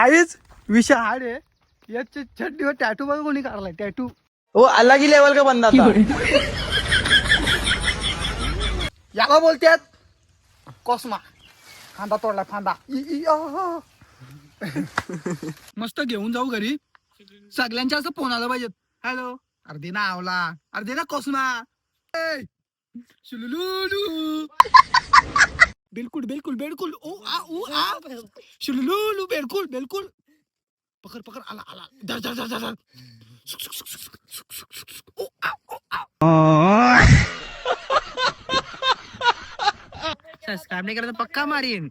आईच विषय हाड आहे. याच्या चड्डीवर टॅटू बघा कोणी काढलाय टॅटू. वो अलग ही लेवल का बंदा था. याला बोलतात कोस्मा. फांदा तोडला फांदा. मस्त घेऊन जाऊ घरी. सगळ्यांच्या असं फोन आला पाहिजेत. हॅलो अर्धे ना आवला अर्धे ना कोस्मा. शुलुलुलू. बिलकुल बिलकुल बिलकुल ओ आ शुलुलुलू बिलकुल बिलकुल. पकड पकड आला आला धर धर धर धर. ओ आ ओ आ. सबस्क्राइब नहीं करता पक्का मारीन.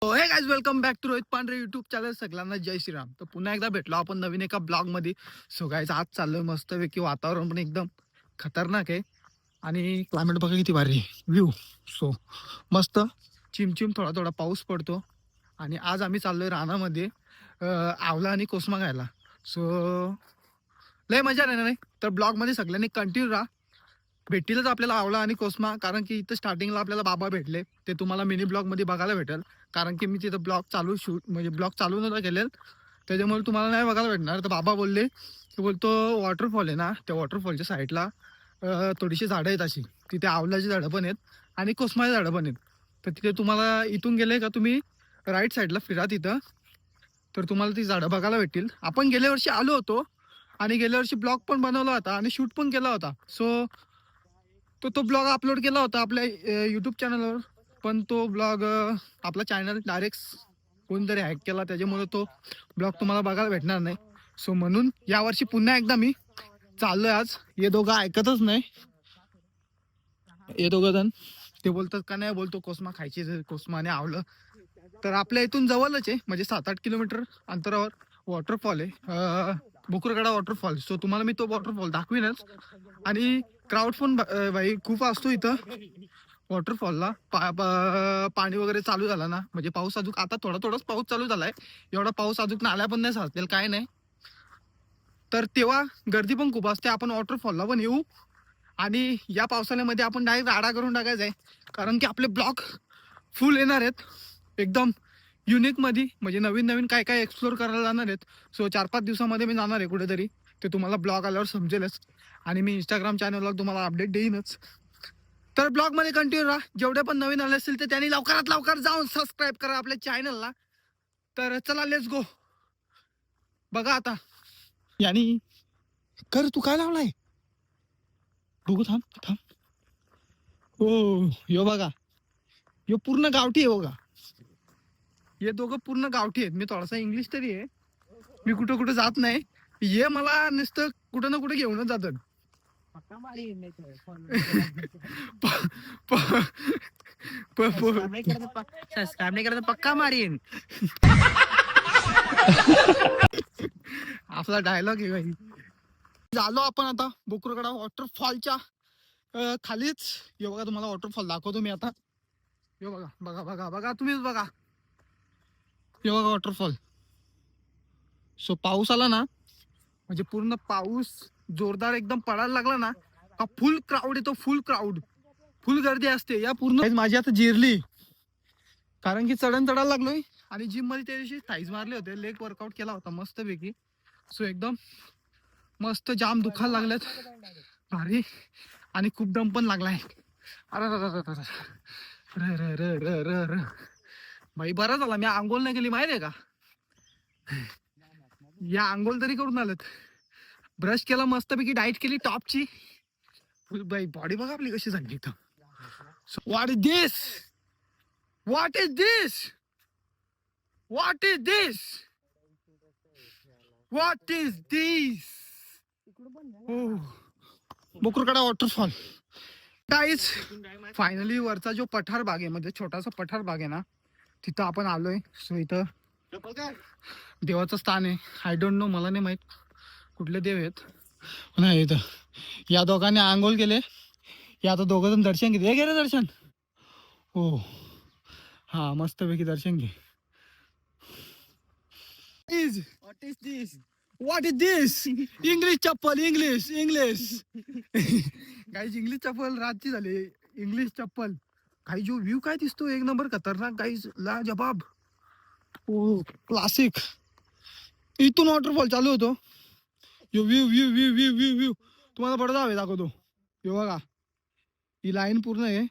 Hey guys welcome back to Rohit Pandhare YouTube channel. सगळ्यांना जय श्रीराम. तर पुन्हा एकदा भेटलो आपण नवीन एका ब्लॉग मध्ये. सो गाइस आज चाललोय मस्त पैकी. वातावरण पण एकदम खतरनाक आहे आणि क्लायमेट बघा किती भारी व्ह्यू. सो मस्त चिमचिम थोडा थोडा पाऊस पडतो आणि आज आम्ही चाललोय रानामध्ये आवला आणि कोस्मा खायला. सो लय मजा येणार नाही तर ब्लॉग मध्ये सगळ्यांनी कंटिन्यू राहा. भेटतीलच आपल्याला आवला आणि कोस्मा, कारण की इथं स्टार्टिंगला आपल्याला बाबा भेटले. ते तुम्हाला मिनी ब्लॉग मध्ये बघायला भेटेल, कारण की मी तिथं ब्लॉग चालू म्हणजे ब्लॉग चालू नव्हता केलेल, त्याच्यामुळे तुम्हाला नाही बघायला भेटणार. तर बाबा बोलले की बोलतो वॉटरफॉल आहे ना, त्या वॉटरफॉलच्या साईडला थोडीशी झाडं आहेत अशी. तिथे आवलाची झाडं पण आहेत आणि कोस्माची झाडं पण आहेत. तर तिथे तुम्हाला इथून गेले का तुम्ही राईट साईडला फिरा तिथं, तर तुम्हाला ती झाडं बघायला भेटतील. आपण गेल्या वर्षी आलो होतो आणि गेल्या वर्षी ब्लॉग पण बनवला होता आणि शूट पण केला होता. सो तो ब्लॉग अपलोड केला होता आपल्या यूट्यूब चॅनलवर, पण तो ब्लॉग आपला चॅनल डायरेक्ट कोणतरी हॅक केला, त्याच्यामुळे तो ब्लॉग तुम्हाला बघायला भेटणार नाही. सो म्हणून यावर्षी पुन्हा एकदा मी चाललोय आज. हे दोघं ऐकतच नाही. हे दोघं जण ते बोलतात का नाही, बोलतो कोस्मा खायची, कोस्मा आणि आवलं. तर आपल्या इथून जवळच आहे, म्हणजे 7-8 किलोमीटर अंतरावर वॉटरफॉल आहे, बुकुरगडा वॉटरफॉल. सो तुम्हाला मी तो वॉटरफॉल दाखवीनच. आणि क्राऊड पण भाई खूप असतो इथं वॉटरफॉलला. पाणी वगैरे चालू झाला ना, म्हणजे पाऊस अजून आता थोडा थोडाच पाऊस चालू झालाय. एवढा पाऊस अजून नाल्या पण नाही साचलेला काय नाही, तर तेव्हा गर्दी पण खूप असते. आपण वॉटरफॉलला पण येऊ आणि या पावसाळ्यामध्ये आपण डायरेक्ट राडा करून टाकायचा आहे, कारण की आपले ब्लॉग फुल येणार आहेत एकदम युनिक मध्ये. म्हणजे नवीन नवीन काय काय एक्सप्लोर करायला जाणार आहेत. सो 4-5 दिवसामध्ये मी जाणार आहे कुठेतरी, ते तुम्हाला ब्लॉग आल्यावर समजेलच. आणि मी इंस्टाग्राम चॅनलवर तुम्हाला अपडेट देईनच. तर ब्लॉग मध्ये कंटिन्यू राहा. जेवढे पण नवीन आले असतील तर त्यांनी लवकरात लवकर जाऊन सबस्क्राईब करा आपल्या चॅनलला. तर चला लेट्स गो. बघा आता यानी कर तू काय लावलाय बघू. थांब थांब. हो यो बघा, यो पूर्ण गावठी आहे बघा. हे दोघं पूर्ण गावठी आहेत. मी थोडासा इंग्लिश तरी आहे, मी कुठं कुठं जात नाही. हे मला नुसतं कुठं ना कुठं घेऊनच जातात. सबस्क्राइब नहीं करता पक्का मारीन. आपला डायलॉग आहे भाई. झालो आपण आता बुकुरगडा वॉटरफॉलच्या खालीच. हे बघा तुम्हाला वॉटरफॉल दाखवतो मी आता. हे बघा बघा बघा बघा तुम्हीच बघा. हे बघा वॉटरफॉल. सो पाऊस आला ना, म्हणजे पूर्ण पाऊस जोरदार एकदम पडायला लागला ना का फुल क्राऊड येतो. फुल क्राऊड, फुल गर्दी असते. या पूर्ण माझी आता जिरली, कारण की चढण चढायला लागलोय. आणि जिम मध्ये त्या दिवशी थाईज मारले होते, लेग वर्कआउट केला होता मस्त पैकी. सो एकदम मस्त जाम दुखायला लागलेत भारी, आणि खूप दम पण लागलाय. अरे भाई बरं झाला मी आंघोळ नाही केली माहितीये का. या आंघोळ तरी करून आलेत. ब्रश केला मस्तपैकी, डाएट केली टॉपची. बाई बॉडी बघा आपली कशी झाली इथं. What is this, what is this, what is this, what is this. Bukurgada waterfall guys. Finally वरचा जो पठार भाग आहे, म्हणजे छोटासा पठार भाग आहे ना, तिथं आपण आलोय. सो इथं देवाचं स्थान आहे. आय डोंट नो, मला नाही माहित कुठले देव आहेत. नाही इथं या दोघांनी आंघोळ केले. या आता दोघं जण दर्शन घेते. हे घे रे दर्शन. हो हा मस्तपैकी दर्शन घे. What is this, what is this English चप्पल इंग्लिश गाईज इंग्लिश चप्पल रातची झाली इंग्लिश चप्पल काही जो व्ह्यू काय दिसतो एक नंबर खतरनाक गाईज ला जबाब ओ क्लासिक इथून वॉटरफॉल चालू होतो यो view view view view view view तुम्हाला पडदा हवे दाखवतो यो बघा ही लाईन पूर्ण आहे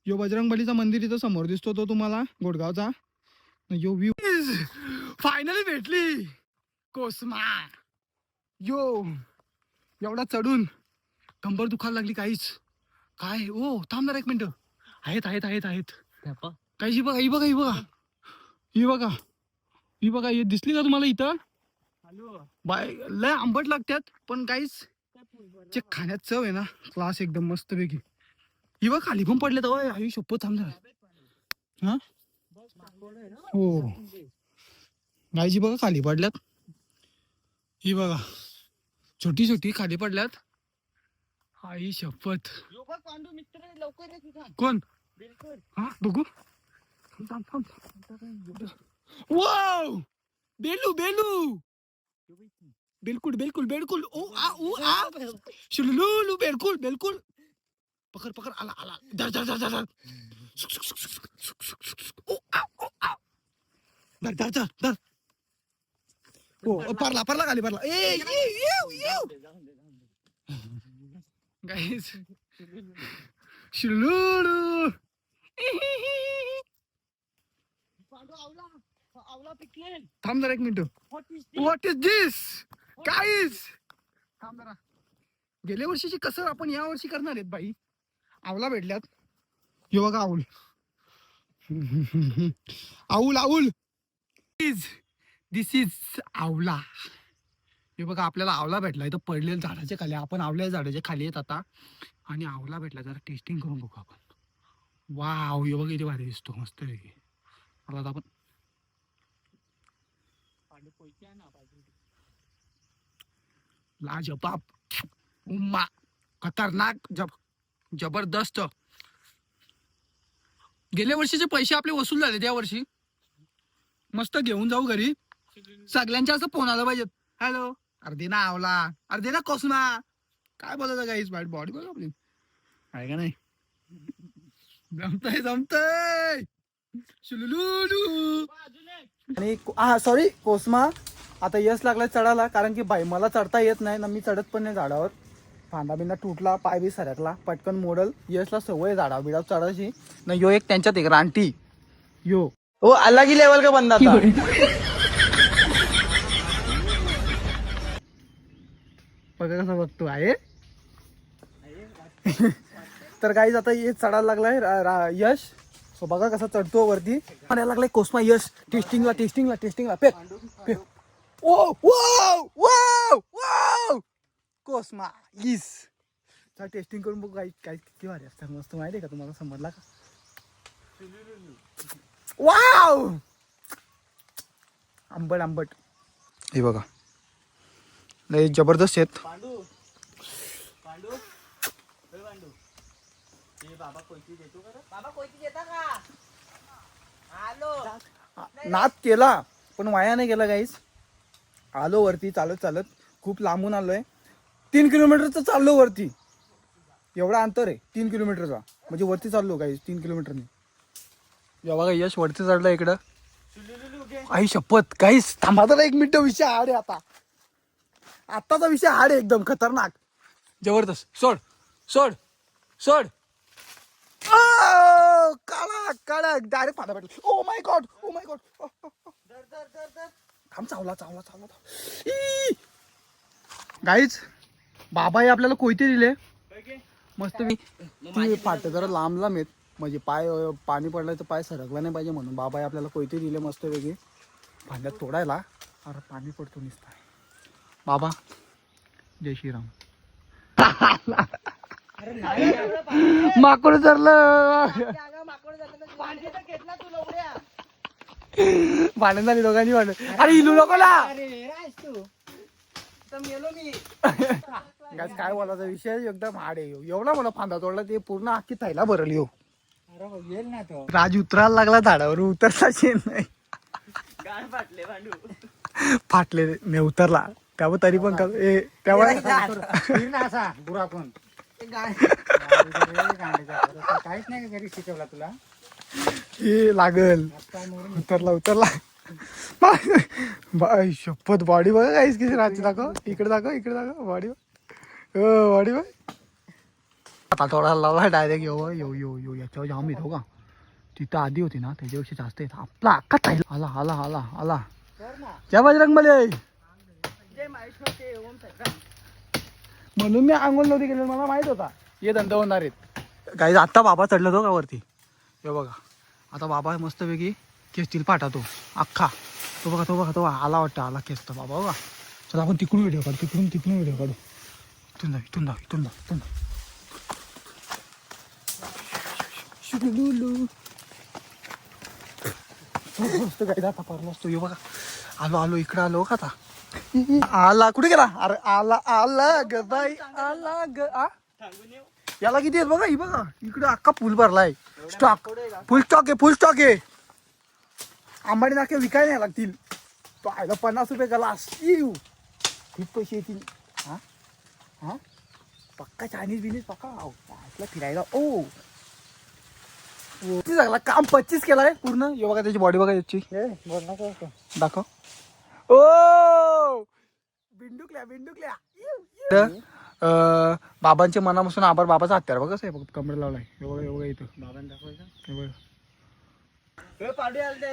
यो बजरंगबलीचा मंदिर इथं समोर दिसतो तो तुम्हाला गोडगावचा यो व्ह्यू फायनली भेटली कोस्मा यो एवढा चढून कंबर दुखायला लागली काहीच काय ओ थांबणार एक मिनिट आहेत काही ही बघा ही दिसली का तुम्हाला इथं बाय लय आंबट लागतात पण काहीच जे खाण्यात चव आहे ना क्लास एकदम मस्त पैकी ही बघ खाली पण पडले तर आई शपथ थांबणार हा हो गायची बघा खाली पडल्यात ही बघा छोटी छोटी खाली पडल्यात आई शपथ कोण हा बघू वाव बेलू बिलकुल ओ आ शुलुलु बिलकुल पकड़ आला धर ओ आ धर ओ परला खाली परला ए गाइस शुलुलु थांब जरा एक minute what is this guys थांब जरा गेल्या वर्षीची कसर आपण या वर्षी करणार आहेत बाई आवला भेटल्यात हे बघा आऊल दिस इज आवला हे बघा आपल्याला आवला भेटला इथं पडलेलं झाडाच्या खाली आपण आवल्या झाडाच्या खाली येत आता आणि आवला भेटला जरा टेस्टिंग करून बघू आपण वाव हे बघा इथे भारी दिसतो मस्त पैकी मला आपण लाजबाब उम्मा खतरनाक जबरदस्त गेल्या वर्षीचे पैसे आपले वसूल झाले त्या वर्षी मस्त घेऊन जाऊ घरी सगळ्यांच्या असं फोन आला पाहिजेत हॅलो अर्धे ना आवला अर्धे ना कोसमा काय बोलायचं गाईस बॉडी बघ आपली आहे का नाही जमतय आणि सॉरी कोसमा आता यश लागला चढायला कारण की बाई मला चढता येत नाही ना मी चढत पण नाही झाडावर फांदा बिंदा तुटला पाय बी सरकला पटकन मोडल यशला सवय झाडावर बिडावर चढायची ना यो एक त्यांच्यात एक रानटी यो वो अलग ही लेवल का बंदा था बघा कसं बघतो आहे तर गाईज आता हे चढायला लागलाय यश सो बघा कसा चढतो वरती म्हणायला लागलाय कोस्मा यश टेस्टिंगला पे ओ वाव वाव वाव कोस्मा इस चल टेस्टिंग करून बघू गाईज काय किती भारी असतात मस्त माहिती आहे का तुम्हाला समजला का वाव आंबट हे बघा लय जबरदस्त आहेत नाद केला पण वाया नाही गेला गाईस आलो वरती चालत खूप लांबून आलोय 3 किलोमीटरचं चाललो वरती एवढा अंतर आहे 3 किलोमीटरचा म्हणजे वरती चाललो गाईस 3 किलोमीटरने या बघा यश वरती चढलं इकडं आई शपथ गाईस थांबा तर 1 मिनिट विषय हाड आहे आताचा विषय हाड आहे एकदम खतरनाक जबरदस्त सोड काळा डायरेक्ट फाटा भेटला ओ माय गॉड थांब चावला गाईच बाबाई आपल्याला कोयते दिले मस्त ती फाट जरा लांब येत म्हणजे पाय पाणी पडलं तर पाय सरकला नाही पाहिजे म्हणून बाबाई आपल्याला कोयते दिले मस्त वेगळी भांड्यात तोडायला अरे पाणी पडतो नुसता बाबा जय श्रीराम माकोड धरलं भांडण झाली दोघांनी भांडण अरे इलू नको ना काय बोलायचा विषय एकदम हाड आहे एवढा मला फांदा तोडला ते पूर्ण अख्खी थैला भरली हो राज उतरायला लागला झाडावर उतरताच येत नाही फाटले मी उतरला त्यावर तरी पण तेव्हा काहीच नाही घरी शिकवला तुला. हे लागल उतरला बाई शपथ बॉडी बघा काहीच किती राहते दाखव इकडे बॉडी बॉडी बघ आता थोडा लावला डायरेक्ट येऊ याच्यावर जाम येतो का तिथं आधी होती ना त्याच्यापेक्षा जास्त येत आपला अक्का आला आला आला आला जय बजरंग बली म्हणून मी आंघोळ नव्हती केली मला माहित होता हे धंदा होणार आहेत काही आता बाबा चढला तो का वरती हे बघा आता बाबा मस्तपैकी खेचतील पाठा तो अख्खा तो आला वाटतं आला खेचतो बाबा बघा चला आपण तिकडून व्हिडिओ काढू तिकडून व्हिडिओ काढू इथून जा मस्त काही आता परला असतो हे बघा आलो इकडे आलो का आता आला कुठे गेला अरे आला ग बाई आला ग याला किती आहेत बघा ही बघा इकडे अख्खा फुल भरलाय फुल स्टॉक आहे आंबाडी नाके विकायला नाही लागतील तो आयला 50 रुपये ग्लास खूप पैसे येतील हा पक्का चायनीज बिनीज पक्का फिरायला लागला काम 25 केलाय पूर्ण हे बघा त्याची बॉडी बघा याची दाखव बिंडुकल्या बाबांच्या मनापासून आभार बाबाचा हत्यार बघा साहेब कमरे लावलाय हे बघा इथं बाबांनी दाखवायचं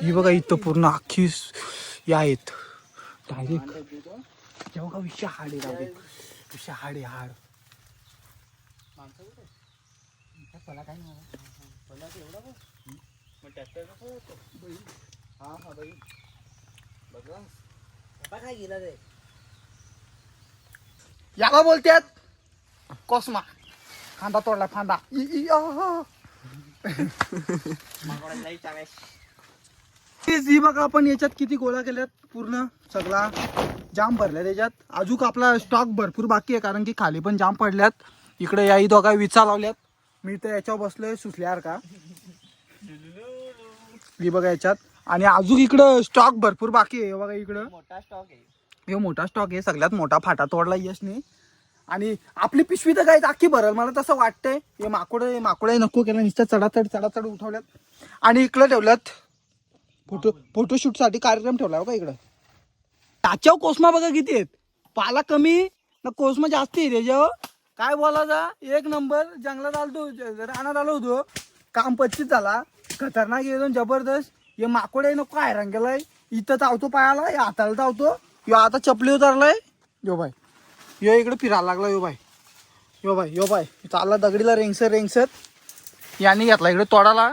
ही बघा इथं पूर्ण अख्खी या आहेत डायरेक्ट बघा विषय हाड आहे हाड याला बोलतात कोस्मा फांदा तोडला फांदा ही बघा आपण याच्यात किती गोळा केल्यात पूर्ण सगळा जाम भरलाय त्याच्यात अजून आपला स्टॉक भरपूर बाकी आहे कारण की खाली पण जाम पडल्यात इकडे याही दोघा विचा लावल्यात मी तर याच्यावर बसलोय सुचल्यावर का ही बघा याच्यात आणि अजून इकडं स्टॉक भरपूर बाकी आहे बघा इकडं मोठा स्टॉक आहे सगळ्यात मोठा फाटा तोडला यशने आणि आपली पिशवी तर काही अख्खी भरल मला तसं वाटतंय हे माकोडे नको केलं नुसतं चढाचढ उठवल्यात आणि इकडं ठेवल्यात फोटोशूट साठी कार्यक्रम ठेवला बघा इकडं त्याच्यावर कोस्मा बघा किती आहेत पाला कमी ना कोस्मा जास्त आहे त्याच्यावर काय बोलायचा एक नंबर जंगलात आलो रानात आलो होतो काम 25 झाला खतरनाक एकदम जबरदस्त हे माकोडे नको हैराण गेलाय इथं चावतो पायाला हाताला चावतो यो आता चपली उतरलाय यो बाय यो इकडे फिरायला लागला यो बाय चालला दगडीला रेंगसत याने घेतला इकडे तोडाला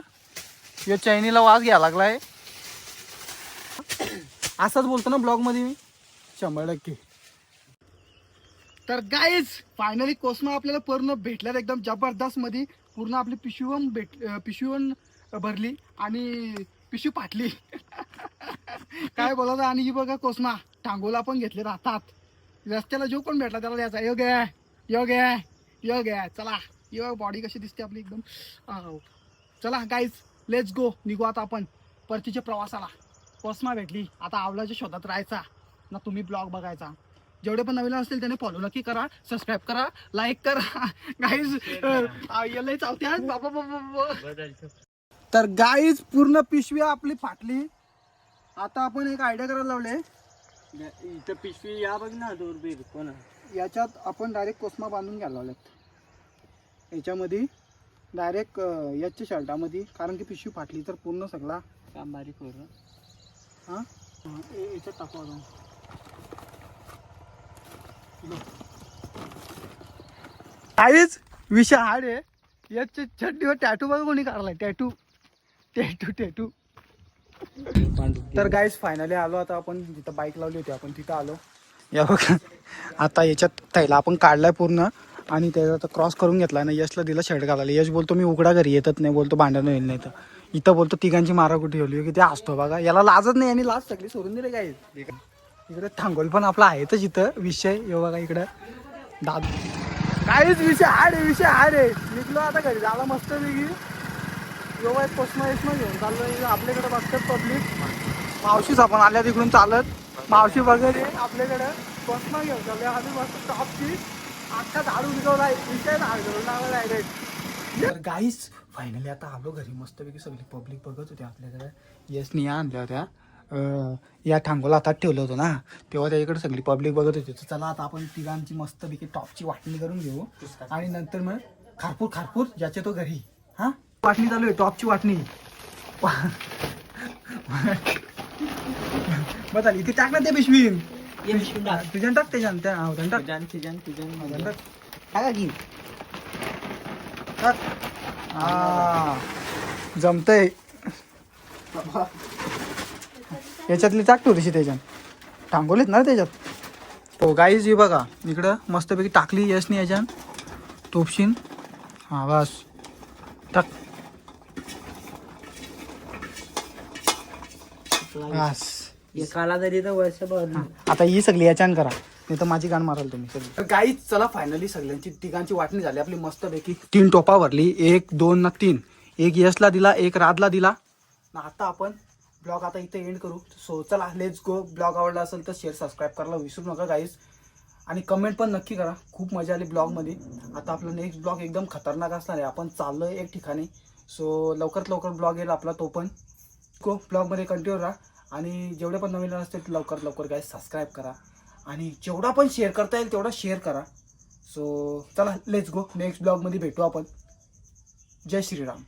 यो चैनीला वास घ्यायला लागलाय असंच बोलतो ना ब्लॉग मध्ये मी 100%. तर गाईज फायनली कोस्मा आपल्याला पूर्ण भेटल्यात एकदम जबरदस्त मध्ये पूर्ण आपली पिशवीवन भरली आणि पिशवी फाटली काय बोलायचं आणि ही बघा कोस्मा टांगोला पण घेतले राहतात रस्त्याला जो कोण भेटला त्याला द्यायचा योग आहे चला यो बॉडी कशी दिसते आपली एकदम चला गाईज लेट्स गो निघू आता आपण परतीच्या प्रवासाला कोस्मा भेटली आता आवलाच्या शोधात राहायचा ना तुम्ही ब्लॉग बघायचा जेवढे पण नवीन असतील त्याने फॉलो नक्की करा सबस्क्राईब करा लाईक करा गाईज याला चावते बाबा तर गाईज पूर्ण पिशवी आपली फाटली आता आपण एक आयडिया करायला लावले इथं पिशवी या बघ ना दूर कोण याच्यात आपण डायरेक्ट कोस्मा बांधून घ्यायला लावलेत याच्यामध्ये डायरेक्ट याच्या शर्टामध्ये कारण की पिशवी फाटली तर पूर्ण सगळा काम बारीक होईल हां याच्यात टाकू आपण काहीच विषय हाड आहे याच्या चड्डीवर टॅटू बघा कोणी काढलाय टॅटू तर गाईज फायनली आलो आता आपण जिथं बाईक लावली होती आपण तिथं आलो या बघा आता याच्यात थैला आपण काढलाय पूर्ण आणि त्याचा आता क्रॉस करून घेतला ना यशला दिला शर्ट घालायला यश बोलतो मी उघडा घरी येतच नाही बोलतो भांडण होईल नाही तर इथं बोलतो तिघांची माराकुटी ठेवली की ते असतो बघा याला लाजत नाही आणि लाज सगळी सोडून दिले काय इकडे थांगोल पण आपला आहे तर इथं विषय हे बघा इकडं दादू काहीच विषय हाड आहे निघलो आता घरी झाला मस्त वेगळी कोस्मा घेऊन चाललो आपल्याकडे बघतात पब्लिक मावशीच आपण आल्या तिकडून चालत मावशी वगैरे आपल्याकडे बसमा घेऊन चालले आम्ही मस्त टॉपची अख्खा झाडू निघवला विषय डायरेक्ट. तर गाईस फायनली आता आलो घरी, मस्तपैकी सगळी पब्लिक बघत होती आपल्याकडे. यशनी या आणल्या होत्या, या ठांगोला हातात ठेवलं होतं ना, तेव्हा त्याच्याकडे सगळी पब्लिक बघत होती. तर चला आता आपण तिघांची मस्तपैकी टॉपची वाटणी करून घेऊ आणि नंतर मग खारपूर ज्याचे तो घरी. हा वाटणी चालू आहे, टॉपची वाटणी. बघा इथे टाक ना ते पिशवी, तुझ्यान टाक त्याच्यान त्या टाक टाका की टाक. हा जमतंय, याच्यातली टाक थोडीशी त्याच्यात, टांगोलीत ना त्याच्यात. हो गाईज ही बघा इकडं मस्तपैकी टाकली यशनी याच्यान तोपशीन. हा बस टाक बस. एकाला तरी तर वर्ष आता ही सगळी याच्यान करा, नाही तर माझी गाण माराल तुम्ही सगळी. तर गाईज चला फायनली सगळ्यांची तिघांची वाटणी झाली आपली मस्तपैकी. 3 टोपा भरली, 1 2 ना 3, एक यशला दिला, एक राधला दिला ना. आता आपण ब्लॉग आता इथे एंड करू. सो चला लेट्स गो. ब्लॉग आवडला असेल तर शेअर सबस्क्राईब करायला विसरू नका गाईज, आणि कमेंट पण नक्की करा. खूप मजा आली ब्लॉगमध्ये. आता आपला नेक्स्ट ब्लॉग एकदम खतरनाक असणार आहे. आपण चाललोय एक ठिकाणी, सो लवकरात लवकर ब्लॉग येईल आपला. तो पण गो ब्लॉगमध्ये कंटिन्यू राहा, आणि जेवढे पण नवीन असतील लवकरात लवकर गाईज सबस्क्राईब करा, आणि जेवढा पण शेअर करता येईल तेवढा शेअर करा. सो चला लेट्स गो. नेक्स्ट ब्लॉगमध्ये भेटू आपण. जय श्रीराम.